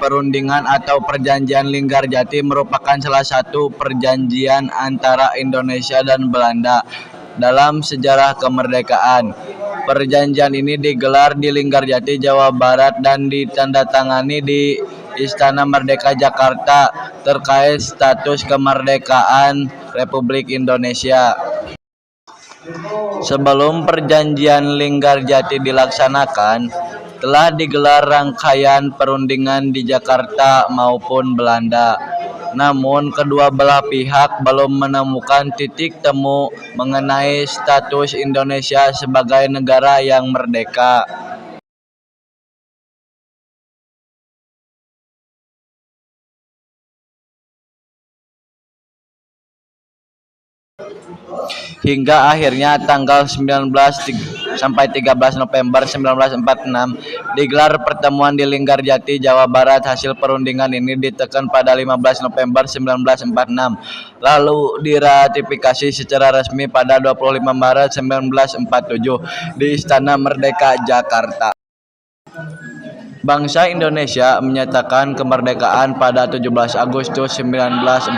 Perundingan atau Perjanjian Linggarjati merupakan salah satu perjanjian antara Indonesia dan Belanda dalam sejarah kemerdekaan. Perjanjian ini digelar di Linggarjati, Jawa Barat dan ditandatangani di Istana Merdeka Jakarta terkait status kemerdekaan Republik Indonesia. Sebelum Perjanjian Linggarjati dilaksanakan, telah digelar rangkaian perundingan di Jakarta maupun Belanda. Namun, kedua belah pihak belum menemukan titik temu mengenai status Indonesia sebagai negara yang merdeka. Hingga akhirnya tanggal 19 sampai 13 November 1946 digelar pertemuan di Linggarjati, Jawa Barat. Hasil perundingan ini ditekan pada 15 November 1946, lalu diratifikasi secara resmi pada 25 Maret 1947 di Istana Merdeka Jakarta. Bangsa Indonesia menyatakan kemerdekaan pada 17 Agustus 1945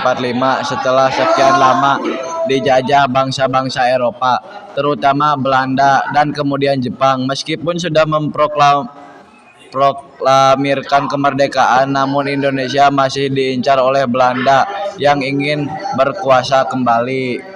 setelah sekian lama dijajah bangsa-bangsa Eropa, terutama Belanda dan kemudian Jepang. Meskipun sudah memproklamirkan kemerdekaan, namun Indonesia masih diincar oleh Belanda yang ingin berkuasa kembali.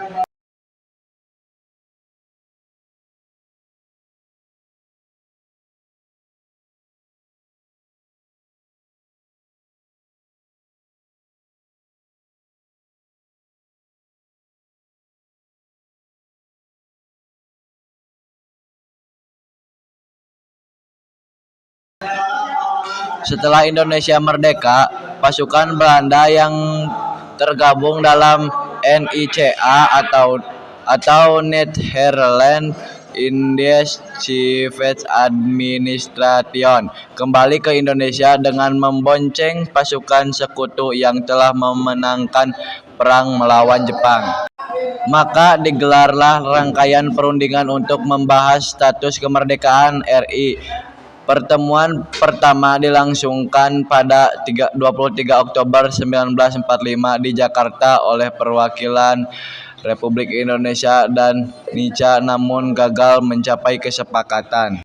Setelah Indonesia merdeka, pasukan Belanda yang tergabung dalam NICA atau Nederland Indisch Civic Administration kembali ke Indonesia dengan membonceng pasukan sekutu yang telah memenangkan perang melawan Jepang. Maka digelarlah rangkaian perundingan untuk membahas status kemerdekaan RI. Pertemuan pertama dilangsungkan pada 23 Oktober 1945 di Jakarta oleh perwakilan Republik Indonesia dan NICA, namun gagal mencapai kesepakatan.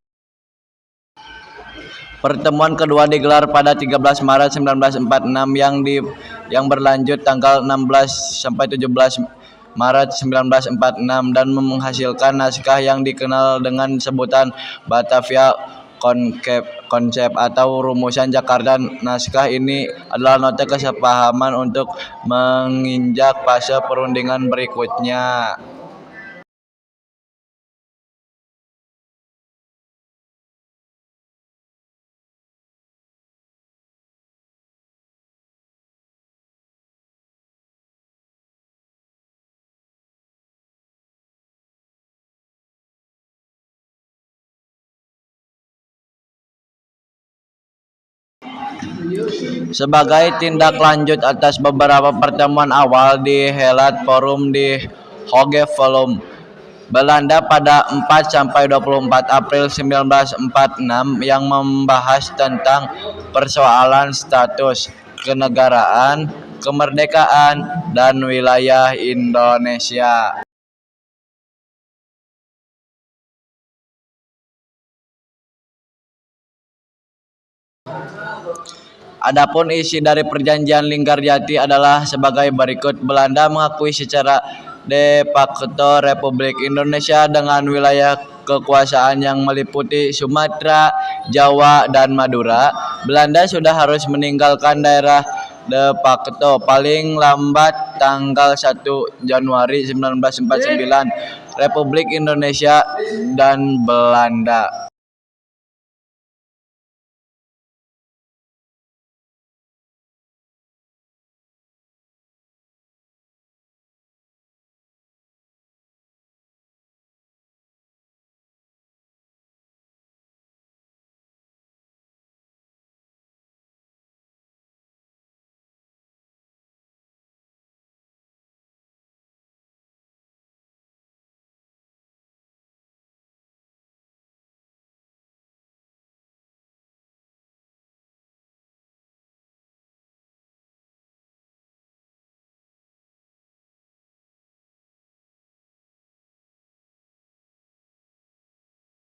Pertemuan kedua digelar pada 13 Maret 1946 yang berlanjut tanggal 16 sampai 17 Maret 1946 dan menghasilkan naskah yang dikenal dengan sebutan Batavia Konsep atau Rumusan Jakarta. Naskah ini adalah nota kesepahaman untuk menginjak fase perundingan berikutnya. Sebagai tindak lanjut atas beberapa pertemuan awal di Helat Forum di Hogevolum, Belanda pada 4 sampai 24 April 1946 yang membahas tentang persoalan status kenegaraan, kemerdekaan, dan wilayah Indonesia. Adapun isi dari Perjanjian Linggarjati adalah sebagai berikut. Belanda mengakui secara de facto Republik Indonesia dengan wilayah kekuasaan yang meliputi Sumatera, Jawa, dan Madura. Belanda sudah harus meninggalkan daerah de facto paling lambat tanggal 1 Januari 1949. Republik Indonesia dan Belanda